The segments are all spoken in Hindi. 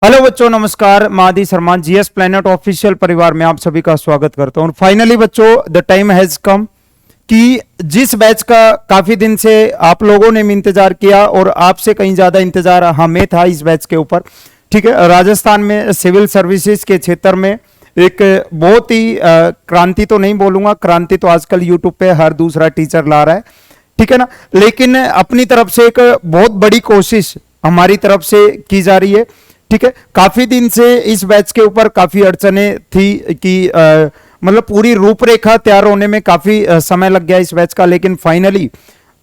हेलो बच्चों, नमस्कार। मादी शर्मा जीएस प्लेनेट ऑफिशियल परिवार में आप सभी का स्वागत करता हूं। फाइनली बच्चों, द टाइम हैज कम कि जिस बैच का काफी दिन से आप लोगों ने भी इंतजार किया और आपसे कहीं ज्यादा इंतजार हमें था इस बैच के ऊपर। ठीक है, राजस्थान में सिविल सर्विसेज के क्षेत्र में एक बहुत ही क्रांति तो नहीं बोलूंगा, क्रांति तो आजकल यूट्यूब पे हर दूसरा टीचर ला रहा है, ठीक है ना। लेकिन अपनी तरफ से एक बहुत बड़ी कोशिश हमारी तरफ से की जा रही है। ठीक है, काफी दिन से इस बैच के ऊपर काफी अड़चने थी कि मतलब पूरी रूपरेखा तैयार होने में काफी समय लग गया इस बैच का, लेकिन फाइनली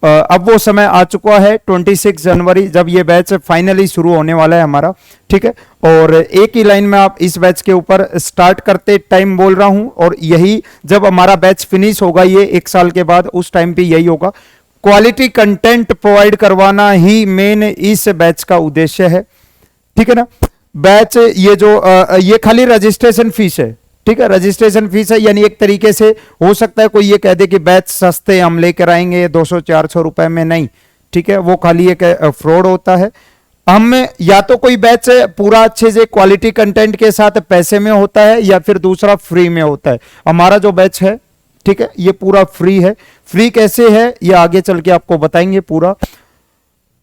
अब वो समय आ चुका है 26 जनवरी, जब ये बैच फाइनली शुरू होने वाला है हमारा। ठीक है, और एक ही लाइन में आप इस बैच के ऊपर स्टार्ट करते टाइम बोल रहा हूं, और यही जब हमारा बैच फिनिश होगा ये 1 साल के बाद, उस टाइम पे यही होगा। क्वालिटी कंटेंट प्रोवाइड करवाना ही मेन इस बैच का उद्देश्य है। ठीक है ना। बैच ये खाली रजिस्ट्रेशन फीस है। ठीक है, रजिस्ट्रेशन फीस है, यानी एक तरीके से हो सकता है कोई ये कह दे कि बैच सस्ते हम लेकर आएंगे 200-400 रुपए में, नहीं। ठीक है, वो खाली एक फ्रॉड होता है। हम या तो कोई बैच पूरा अच्छे से क्वालिटी कंटेंट के साथ पैसे में होता है, या फिर दूसरा फ्री में होता है। हमारा जो बैच है, ठीक है, ये पूरा फ्री है। फ्री कैसे है ये आगे चल के आपको बताएंगे पूरा।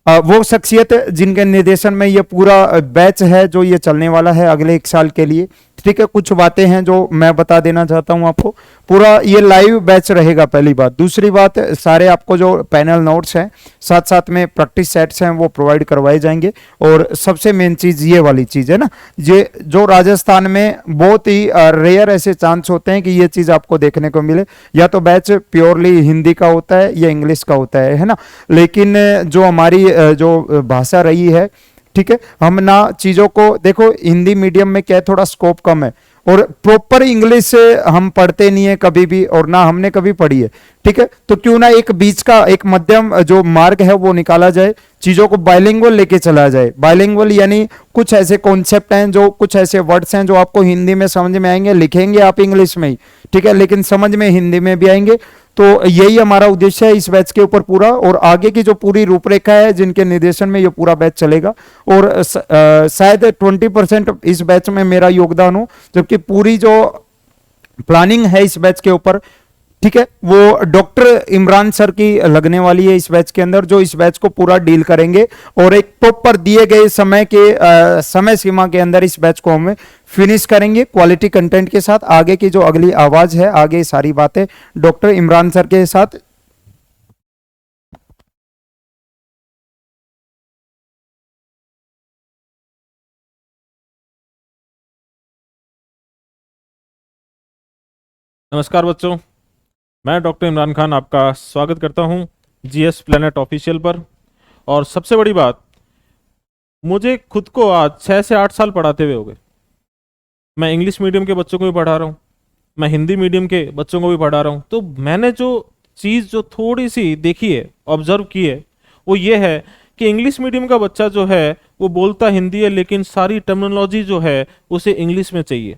वो शख्सियत जिनके निर्देशन में ये पूरा बैच है जो ये चलने वाला है अगले 1 साल के लिए। ठीक है, कुछ बातें हैं जो मैं बता देना चाहता हूं आपको। पूरा ये लाइव बैच रहेगा, पहली बात। दूसरी बात, सारे आपको जो पैनल नोट्स हैं, साथ साथ में प्रैक्टिस सेट्स हैं, वो प्रोवाइड करवाए जाएंगे। और सबसे मेन चीज ये वाली चीज है ना, ये जो राजस्थान में बहुत ही रेयर ऐसे चांस होते हैं कि ये चीज आपको देखने को मिले। या तो बैच प्योरली हिंदी का होता है या इंग्लिश का होता है ना। लेकिन जो हमारी जो भाषा रही है, ठीक है, हम ना चीजों को देखो, हिंदी मीडियम में क्या है, थोड़ा स्कोप कम है, और प्रॉपर इंग्लिश हम पढ़ते नहीं है कभी भी, और ना हमने कभी पढ़ी है। ठीक है, तो क्यों ना एक बीच का एक मध्यम जो मार्ग है वो निकाला जाए, चीजों को बाइलिंगुअल लेके चला जाए। बाइलिंगुअल यानी कुछ ऐसे कॉन्सेप्ट हैं, जो कुछ ऐसे वर्ड्स हैं जो आपको हिंदी में समझ में आएंगे, लिखेंगे आप इंग्लिश में ही, ठीक है, लेकिन समझ में हिंदी में भी आएंगे। तो यही हमारा उद्देश्य है इस बैच के ऊपर पूरा, और आगे की जो पूरी रूपरेखा है जिनके निर्देशन में ये पूरा बैच चलेगा। और शायद 20% इस बैच में मेरा योगदान हो, जबकि पूरी जो प्लानिंग है इस बैच के ऊपर, ठीक है, वो डॉक्टर इमरान सर की लगने वाली है इस बैच के अंदर, जो इस बैच को पूरा डील करेंगे। और एक प्रॉपर दिए गए समय के समय सीमा के अंदर इस बैच को हमें फिनिश करेंगे क्वालिटी कंटेंट के साथ। आगे की जो अगली आवाज है, आगे सारी बातें डॉक्टर इमरान सर के साथ। नमस्कार बच्चों, मैं डॉक्टर इमरान खान आपका स्वागत करता हूं जीएस प्लेनेट ऑफिशियल पर। और सबसे बड़ी बात, मुझे खुद को आज 6 से 8 साल पढ़ाते हुए हो गए। मैं इंग्लिश मीडियम के बच्चों को भी पढ़ा रहा हूं, मैं हिंदी मीडियम के बच्चों को भी पढ़ा रहा हूं। तो मैंने जो चीज़ जो थोड़ी सी देखी है, ऑब्जर्व की है, वो ये है कि इंग्लिश मीडियम का बच्चा जो है वो बोलता हिंदी है, लेकिन सारी टर्मिनोलॉजी जो है उसे इंग्लिश में चाहिए।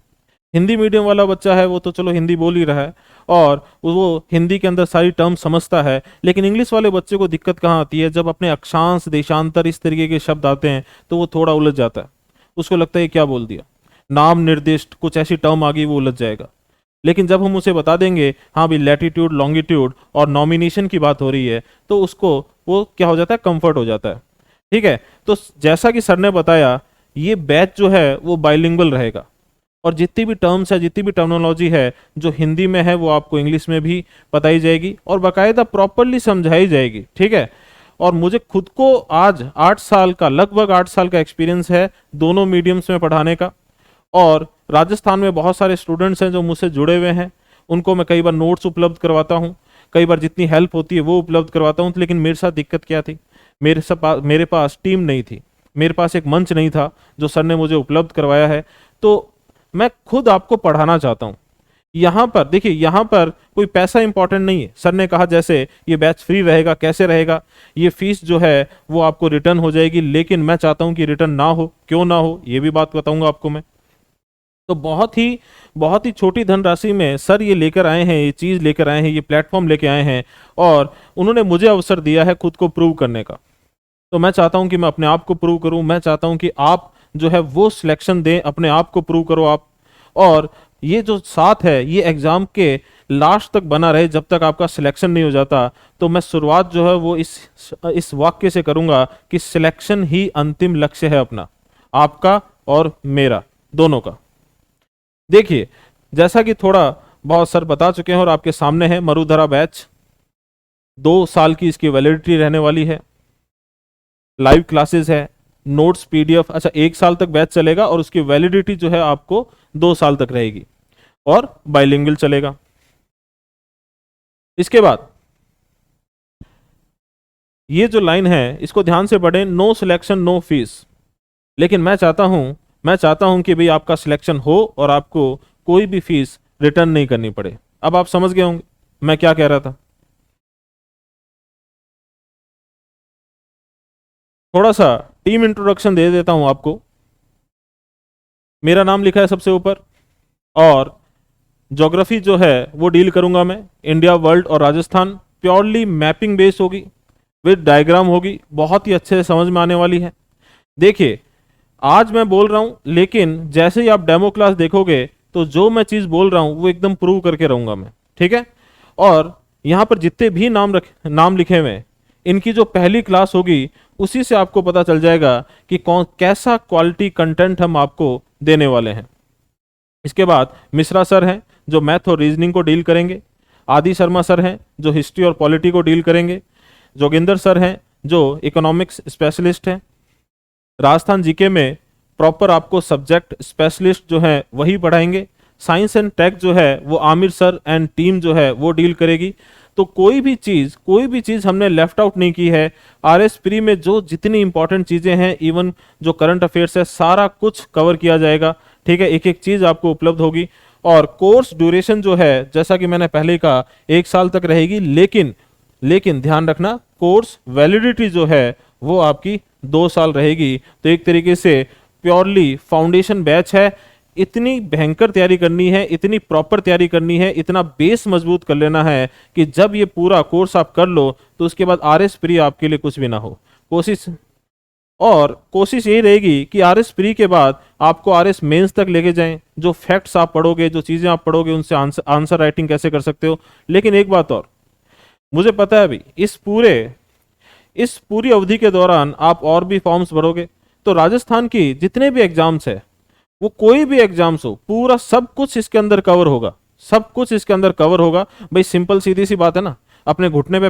हिंदी मीडियम वाला बच्चा है वो तो चलो हिंदी बोल ही रहा है और वो हिंदी के अंदर सारी टर्म समझता है, लेकिन इंग्लिश वाले बच्चे को दिक्कत कहाँ आती है, जब अपने अक्षांश देशांतर इस तरीके के शब्द आते हैं तो वो थोड़ा उलझ जाता है। उसको लगता है क्या बोल दिया, नाम निर्दिष्ट कुछ ऐसी टर्म आ गई, वो उलझ जाएगा। लेकिन जब हम उसे बता देंगे हाँ भाई लैटिट्यूड लॉन्गिट्यूड और नॉमिनेशन की बात हो रही है, तो उसको वो क्या हो जाता है, कंफर्ट हो जाता है। ठीक है, तो जैसा कि सर ने बताया, ये बैच जो है वो बाइलिंगुअल रहेगा, और जितनी भी टर्म्स है, जितनी भी टर्मिनोलॉजी है जो हिंदी में है, वो आपको इंग्लिश में भी बताई जाएगी और बाकायदा प्रॉपरली समझाई जाएगी। ठीक है, और मुझे खुद को आज 8 साल का, लगभग 8 साल का एक्सपीरियंस है दोनों मीडियम्स में पढ़ाने का। और राजस्थान में बहुत सारे स्टूडेंट्स हैं जो मुझसे जुड़े हुए हैं, उनको मैं कई बार नोट्स उपलब्ध करवाता हूँ, कई बार जितनी हेल्प होती है वो उपलब्ध करवाता हूँ। लेकिन मेरे साथ दिक्कत क्या थी, मेरे पास टीम नहीं थी, मेरे पास एक मंच नहीं था जो सर ने मुझे उपलब्ध करवाया है। तो मैं खुद आपको पढ़ाना चाहता हूं। यहां पर देखिए, यहां पर कोई पैसा इंपॉर्टेंट नहीं है। सर ने कहा जैसे ये बैच फ्री रहेगा, कैसे रहेगा, ये फीस जो है वो आपको रिटर्न हो जाएगी, लेकिन मैं चाहता हूं कि रिटर्न ना हो। क्यों ना हो ये भी बात बताऊंगा आपको मैं। तो बहुत ही छोटी धनराशि में सर ये लेकर आए हैं, ये चीज लेकर आए हैं, ये प्लेटफॉर्म लेके आए हैं, और उन्होंने मुझे अवसर दिया है खुद को प्रूव करने का। तो मैं चाहता हूं कि मैं अपने आप को प्रूव करूं। मैं चाहता हूं कि आप जो है वो सिलेक्शन दें, अपने आप को प्रूव करो आप। और ये जो साथ है ये एग्जाम के लास्ट तक बना रहे जब तक आपका सिलेक्शन नहीं हो जाता। तो मैं शुरुआत जो है वो इस वाक्य से करूंगा कि सिलेक्शन ही अंतिम लक्ष्य है अपना, आपका और मेरा दोनों का। देखिए जैसा कि थोड़ा बहुत सर बता चुके हैं और आपके सामने है मरुधरा बैच, 2 साल की इसकी वैलिडिटी रहने वाली है, लाइव क्लासेस है, नोट्स पीडीएफ। अच्छा 1 साल तक बैच चलेगा और उसकी वैलिडिटी जो है आपको 2 साल तक रहेगी और बाइलिंगुअल चलेगा। इसके बाद ये जो लाइन है इसको ध्यान से पढ़ें, नो सिलेक्शन नो फीस। लेकिन मैं चाहता हूं कि भाई आपका सिलेक्शन हो और आपको कोई भी फीस रिटर्न नहीं करनी पड़े। अब आप समझ गए होंगे मैं क्या कह रहा था। थोड़ा सा टीम इंट्रोडक्शन दे देता हूं आपको। मेरा नाम लिखा है सबसे ऊपर और ज्योग्राफी जो है वो डील करूंगा मैं, इंडिया, वर्ल्ड और राजस्थान। प्योरली मैपिंग बेस होगी, विद डायग्राम होगी, बहुत ही अच्छे से समझ में आने वाली है। देखिए आज मैं बोल रहा हूं लेकिन जैसे ही आप डेमो क्लास देखोगे तो जो मैं चीज बोल रहा हूं वो एकदम प्रूव करके रहूंगा मैं, ठीक है। और यहां पर जितने भी नाम लिखे हुए हैं इनकी जो पहली क्लास होगी उसी से आपको पता चल जाएगा कि कैसा क्वालिटी कंटेंट हम आपको देने वाले हैं। इसके बाद मिश्रा सर हैं जो मैथ और रीजनिंग को डील करेंगे, आदि शर्मा सर हैं जो हिस्ट्री और पॉलिटी को डील करेंगे, जोगिंदर सर हैं जो इकोनॉमिक्स स्पेशलिस्ट हैं, राजस्थान जीके में प्रॉपर आपको सब्जेक्ट स्पेशलिस्ट जो है वही पढ़ाएंगे, साइंस एंड टेक जो है वो आमिर सर एंड टीम जो है वो डील करेगी। तो कोई भी चीज़ हमने लेफ्ट आउट नहीं की है। आरएस प्री में जो जितनी इंपॉर्टेंट चीज़ें हैं, इवन जो करंट अफेयर्स है, सारा कुछ कवर किया जाएगा, ठीक है। एक एक चीज़ आपको उपलब्ध होगी। और कोर्स ड्यूरेशन जो है जैसा कि मैंने पहले ही कहा 1 साल तक रहेगी, लेकिन ध्यान रखना कोर्स वैलिडिटी जो है वो आपकी 2 साल रहेगी। तो एक तरीके से प्योरली फाउंडेशन बैच है। इतनी भयंकर तैयारी करनी है, इतनी प्रॉपर तैयारी करनी है, इतना बेस मजबूत कर लेना है कि जब ये पूरा कोर्स आप कर लो तो उसके बाद आरएस प्री आपके लिए कुछ भी ना हो। कोशिश यही रहेगी कि आरएस प्री के बाद आपको आरएस मेंस तक लेके जाएं। जो फैक्ट्स आप पढ़ोगे, जो चीज़ें आप पढ़ोगे, उनसे आंसर राइटिंग कैसे कर सकते हो। लेकिन एक बात और, मुझे पता है अभी इस पूरी अवधि के दौरान आप और भी फॉर्म्स भरोगे तो राजस्थान की जितने भी एग्जाम्स है वो कोई भी एग्जाम्स हो, पूरा सब कुछ इसके अंदर कवर होगा, सब कुछ इसके अंदर कवर होगा। भाई सिंपल सीधी सी बात है ना, अपने घुटने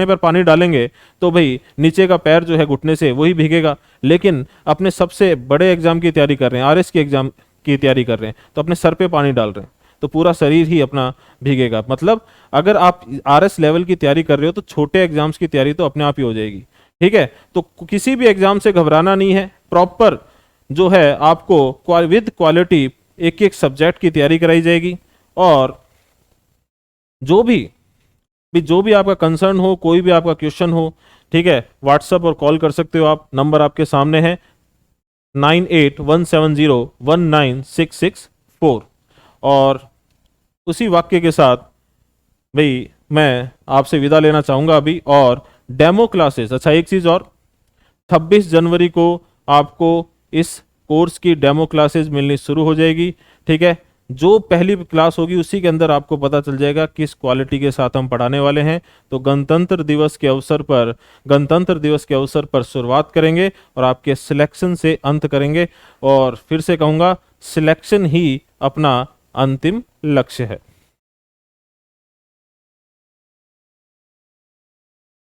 पर पानी डालेंगे तो भाई नीचे का पैर जो है घुटने से वही भीगेगा। लेकिन अपने सबसे बड़े एग्जाम की तैयारी कर रहे हैं, आरएस की एग्जाम की तैयारी कर रहे हैं, तो अपने सर पे पानी डाल रहे हैं तो पूरा शरीर ही अपना भीगेगा। मतलब अगर आप आरएस लेवल की तैयारी कर रहे हो तो छोटे एग्जाम्स की तैयारी तो अपने आप ही हो जाएगी, ठीक है। तो किसी भी एग्जाम से घबराना नहीं है। प्रॉपर जो है आपको विद क्वालिटी एक एक सब्जेक्ट की तैयारी कराई जाएगी। और जो भी आपका कंसर्न हो, कोई भी आपका क्वेश्चन हो, ठीक है, व्हाट्सएप और कॉल कर सकते हो आप। नंबर आपके सामने है 9817019664। और उसी वाक्य के साथ भाई मैं आपसे विदा लेना चाहूंगा अभी। और डेमो क्लासेस, अच्छा एक चीज़ और, 26 जनवरी को आपको इस कोर्स की डेमो क्लासेस मिलनी शुरू हो जाएगी, ठीक है। जो पहली क्लास होगी उसी के अंदर आपको पता चल जाएगा किस क्वालिटी के साथ हम पढ़ाने वाले हैं। तो गणतंत्र दिवस के अवसर पर शुरुआत करेंगे और आपके सिलेक्शन से अंत करेंगे। और फिर से कहूँगा, सिलेक्शन ही अपना अंतिम लक्ष्य है।